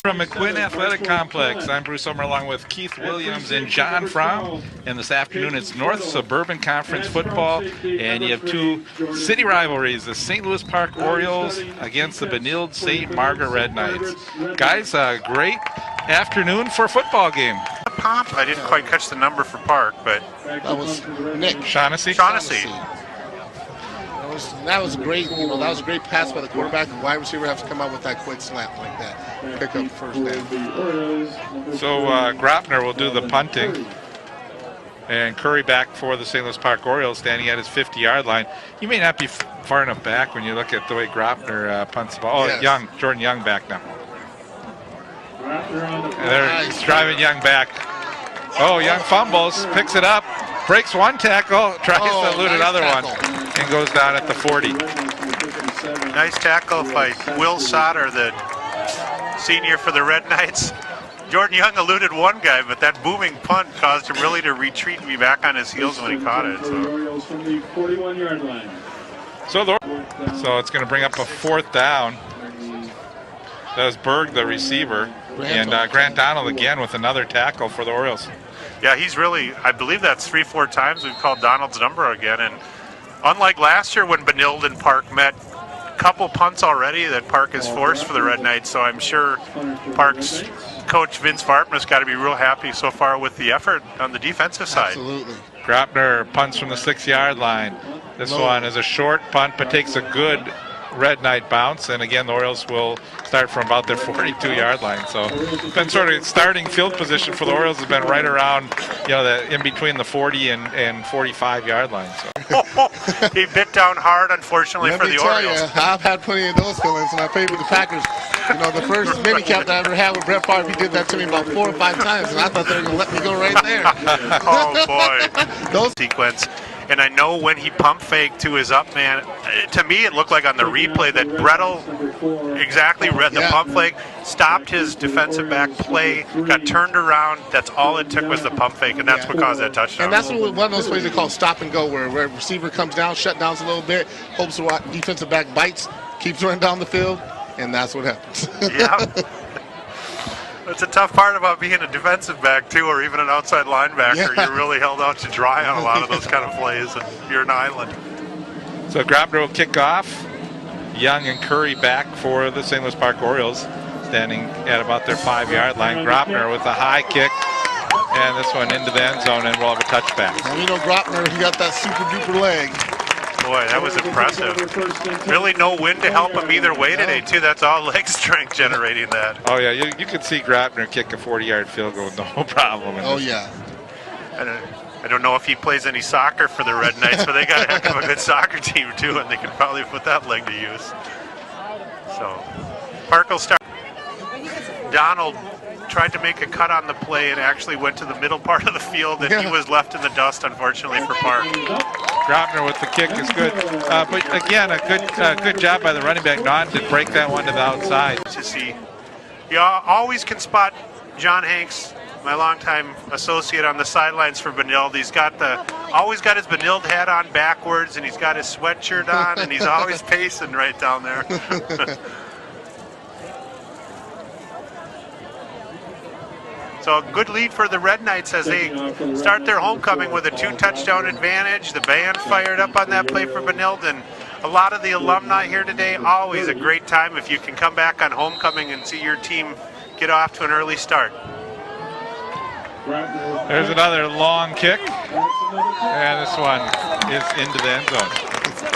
From McQuinn Athletic Complex, I'm Bruce Sommer along with Keith Williams and John Fromm. And this afternoon it's North Suburban Conference football, and you have two city rivalries, the St. Louis Park Orioles against the Benilde St. Margaret Red Knights. Guys, a great afternoon for a football game. I didn't quite catch the number for Park, but that was Nick Shaughnessy. That was great. That was a great pass by the quarterback. The wide receiver has to come out with that quick slant like that, pick up first down. So Graupner will do the punting, and Curry back for the St. Louis Park Orioles, standing at his 50-yard line. You may not be far enough back when you look at the way Graupner punts the ball. Oh, yes. Jordan Young back now. They're driving Young back. Oh, Young fumbles, picks it up, breaks one tackle, tries to elude another one, and goes down at the 40. Nice tackle by Will Sauter, the senior for the Red Knights. Jordan Young eluded one guy, but that booming punt caused him really to retreat and be back on his heels when he caught it. So it's going to bring up a fourth down. That was Berg, the receiver, and Grant Donald again with another tackle for the Orioles. Yeah, he's really, I believe that's 3-4 times we've called Donald's number again. And unlike last year when Benilde and Park met, a couple punts already that Park has forced for the Red Knights. So I'm sure Park's coach Vince Varpner's got to be real happy so far with the effort on the defensive side. Absolutely. Graupner punts from the 6-yard line. This one is a short punt, but takes a good Red Knight bounce, and again the Orioles will start from about their 42-yard line. So it's been sort of starting field position for the Orioles has been right around, in between the 40 and 45-yard line. So he bit down hard, unfortunately, for the Orioles. I've had plenty of those feelings when I played with the Packers. The first minicamp that I ever had with Brett Favre, he did that to me about 4 or 5 times, and I thought they were going to let me go right there. Oh boy, those sequence. And I know when he pump faked to his up man, to me it looked like on the replay that Brettel exactly read the pump fake, stopped his defensive back play, got turned around. That's all it took was the pump fake, and that's what caused that touchdown. And that's one of those plays they call stop and go, where a receiver comes down, shut downs a little bit, hopes the defensive back bites, keeps running down the field, and that's what happens. Yeah. It's a tough part about being a defensive back, too, or even an outside linebacker. Yeah. You're really held out to dry on a lot of those kind of plays, and you're an island. So Graupner will kick off. Young and Curry back for the St. Louis Park Orioles, standing at about their 5-yard line. Graupner with a high kick, and this one into the end zone, and we'll have a touchback. And Graupner, he got that super-duper leg. Boy, that was impressive. Really no wind to help him either way today, too. That's all leg strength generating that. Oh, yeah, you could see Graupner kick a 40-yard field goal, no problem. Yeah. I don't know if he plays any soccer for the Red Knights, but they got a heck of a good soccer team, too, and they can probably put that leg to use. So, Park will start. Donald tried to make a cut on the play and actually went to the middle part of the field, and he was left in the dust, unfortunately, for Park. Graupner with the kick is good, but again, a good job by the running back not to break that one to the outside. To see, you always can spot John Hanks, my longtime associate on the sidelines for Benilde. He's got always got his Benilde hat on backwards, and he's got his sweatshirt on, and he's always pacing right down there. So a good lead for the Red Knights as they start their homecoming with a 2-touchdown advantage. The band fired up on that play for Benilde, and a lot of the alumni here today. Always a great time if you can come back on homecoming and see your team get off to an early start. There's another long kick, and this one is into the end zone.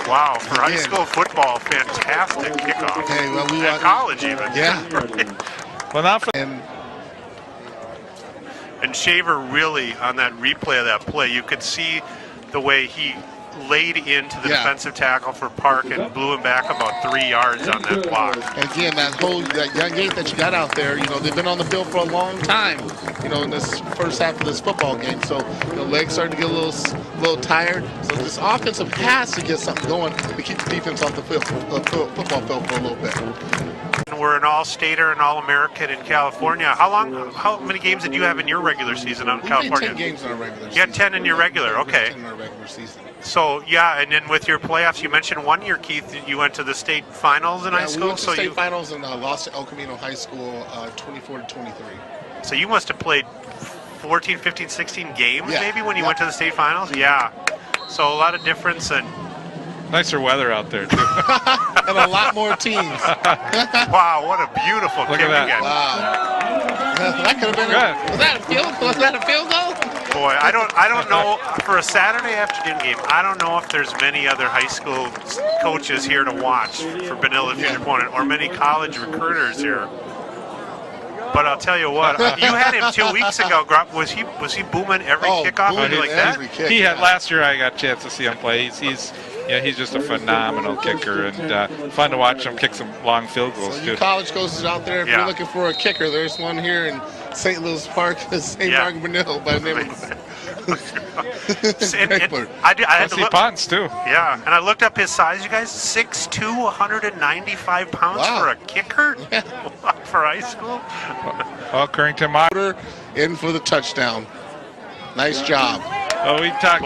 Wow, for high school football, fantastic kickoff. Okay, well, and college even. Yeah. Well, now for And Shaver really, on that replay of that play, you could see the way he laid into the defensive tackle for Park and blew him back about 3 yards on that block. Again, that young gate that you got out there, they've been on the field for a long time, in this first half of this football game. So, legs starting to get a little tired. So this offensive has to get something going to keep the defense off the football field for a little bit. We're an all-stater and all-American in California. How many games did you have in your regular season out in California? 10 games in our regular season. You had 10 in your regular, okay. 10 in our regular season. So, yeah, and then with your playoffs, you mentioned 1 year, Keith, you went to the state finals in high school. We went to so state finals and lost to El Camino High School 24-23. So you must have played 14, 15, 16 games maybe when you went to the state finals? Yeah. So a lot of difference. And nicer weather out there, too. And a lot more teams. Wow, what a beautiful Look kick at that. again. Wow. That could have been was that a field goal? Boy, I don't know, for a Saturday afternoon game, I don't know if there's many other high school coaches here to watch for Benilde Future opponent, or many college recruiters here. But I'll tell you what, you had him 2 weeks ago. Was he booming every kickoff like that? He had last year. I got a chance to see him play. He's just a phenomenal kicker, and fun to watch him kick some long field goals So too. you college coaches out there, if you're looking for a kicker, there's one here in St. Louis Park, St. Mark Benilde, by the name of I had to see look. punts too. Yeah, and I looked up his size, you guys. 6'2", 195 pounds for a kicker for high school. Oh, Currington Motter in for the touchdown. Nice job. Oh, we talk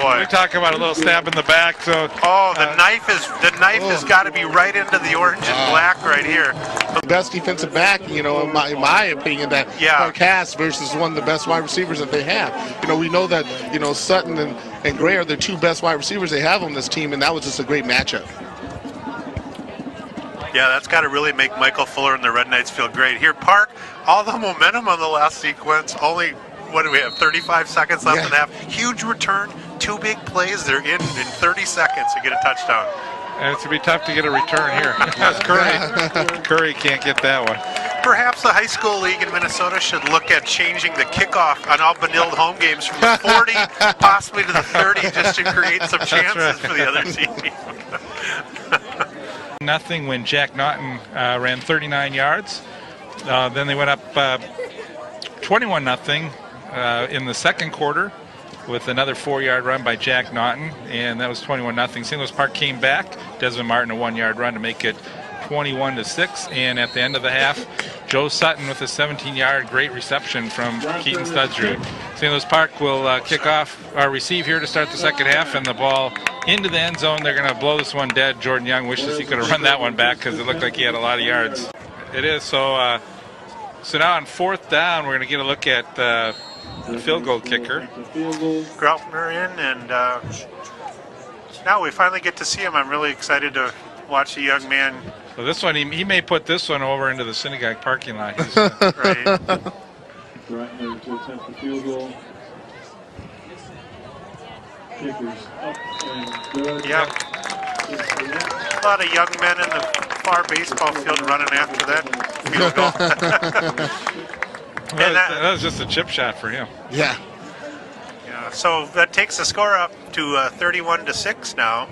about a little stab in the back. So the knife has got to be right into the orange and black right here. The best defensive back, in my opinion, that Park has versus one of the best wide receivers that they have. We know that Sutton and Gray are the two best wide receivers they have on this team, and that was just a great matchup. Yeah, that's got to really make Michael Fuller and the Red Knights feel great. Here, Park, all the momentum on the last sequence. Only, what do we have, 35 seconds left in the half. Huge return, 2 big plays. They're in 30 seconds to get a touchdown. And it's going to be tough to get a return here. Curry can't get that one. Perhaps the high school league in Minnesota should look at changing the kickoff on all Benilde home games from the 40 possibly to the 30 just to create some chances for the other team. Nothing when Jack Naughton ran 39 yards. Then they went up 21-0 in the second quarter with another 4-yard run by Jack Naughton, and that was 21-0. St. Louis Park came back. Desmond Martin a 1-yard run to make it 21-6, and at the end of the half, Joe Sutton with a 17-yard great reception from Keaton Studsrud. St. Louis Park will kick off or receive here to start the second half, and the ball into the end zone. They're going to blow this one dead. Jordan Young wishes he could have run that one back because it looked like he had a lot of yards. It is. So now on fourth down, we're going to get a look at the field goal kicker. Graupner in, and now we finally get to see him. I'm really excited to watch the young man. Well, this one, he may put this one over into the synagogue parking lot. Right. Graupner to attempt the field goal. Kickers up and good. Yeah. A lot of young men in the far baseball field running after that field goal. that was just a chip shot for him. Yeah. Yeah. So that takes the score up to 31-6 now.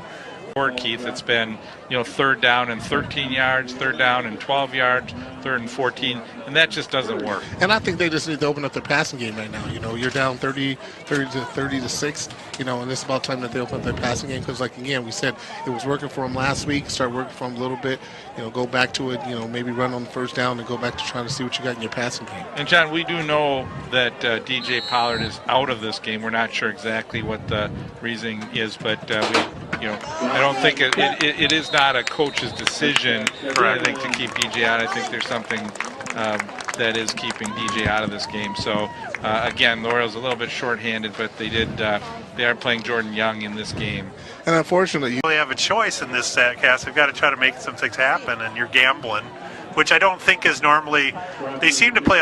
Keith, it's been third down and 13 yards, third down and 12 yards, third and 14, and that just doesn't work. And I think they just need to open up their passing game right now. You're down 30-6, and it's about time that they open up their passing game because, like, again, we said it was working for them last week. Start working for them a little bit. Go back to it. Maybe run on the first down and go back to trying to see what you got in your passing game. And John, we do know that DJ Pollard is out of this game. We're not sure exactly what the reasoning is, but I don't think it is not a coach's decision. I think to keep DJ out. I think there's something that is keeping DJ out of this game. So again, the Orioles a little bit shorthanded, but they are playing Jordan Young in this game. And unfortunately, You really have a choice in this cast. You've got to try to make some things happen, and you're gambling, which I don't think is normally. They seem to play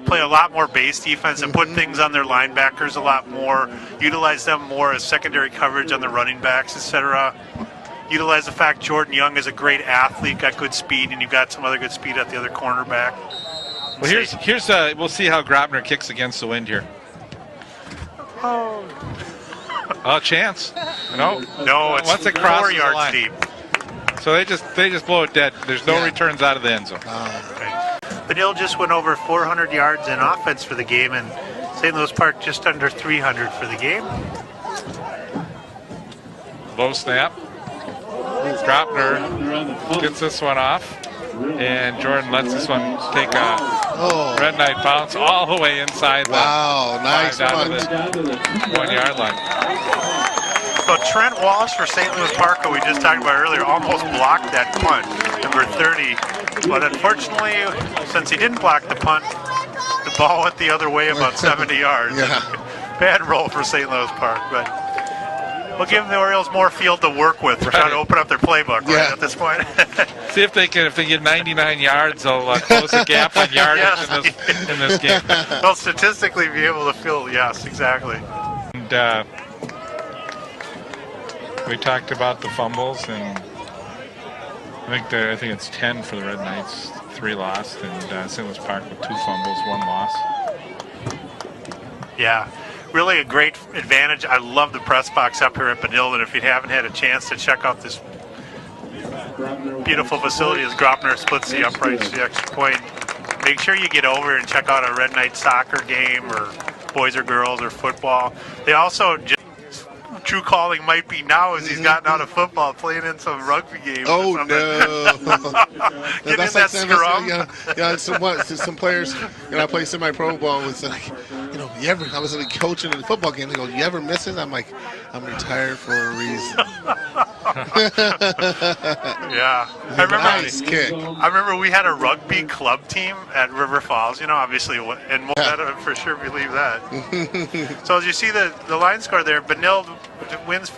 play a lot more base defense and put things on their linebackers a lot more, utilize them more as secondary coverage on the running backs, etc. Utilize the fact Jordan Young is a great athlete, got good speed, and you've got some other good speed at the other cornerback. Well, here's we'll see how Graupner kicks against the wind here. Oh, chance. No, it's once it 4 crosses the yards line. deep. So they just blow it dead. There's no returns out of the end zone. Benilde just went over 400 yards in offense for the game, and St. Louis Park just under 300 for the game. Low snap. Graupner gets this one off, and Jordan lets this one take a Red Knight bounce all the way inside. Wow, nice down to the 1 yard line. But Trent Walsh for St. Louis Park, who we just talked about earlier, almost blocked that punt, number 30. But unfortunately, since he didn't block the punt, the ball went the other way about 70 yards. Yeah. Bad roll for St. Louis Park, but we'll give the Orioles more field to work with. We're trying to open up their playbook right at this point. See if they can. If they get 99 yards, they'll close the gap on yardage in this game. They'll statistically be able to fill. Yes, exactly. And we talked about the fumbles, and I think it's 10 for the Red Knights, 3 lost, and St. Louis Park with 2 fumbles, 1 loss. Yeah, really a great advantage. I love the press box up here at Benilde, and if you haven't had a chance to check out this beautiful facility as Graupner splits the uprights to the extra point, make sure you get over and check out a Red Knight soccer game or boys or girls or football. They also just true calling might be now as he's gotten out of football, playing in some rugby games. Oh or no! Get in that scrum. Some players. I play semi-pro ball. It's like, I was coaching in a football game. They go, "You ever miss it?" I'm like, "I'm retired for a reason." Yeah, Nice kick. I remember we had a rugby club team at River Falls. Obviously, and we'll for sure believe that. So as you see the line score there, Benilde wins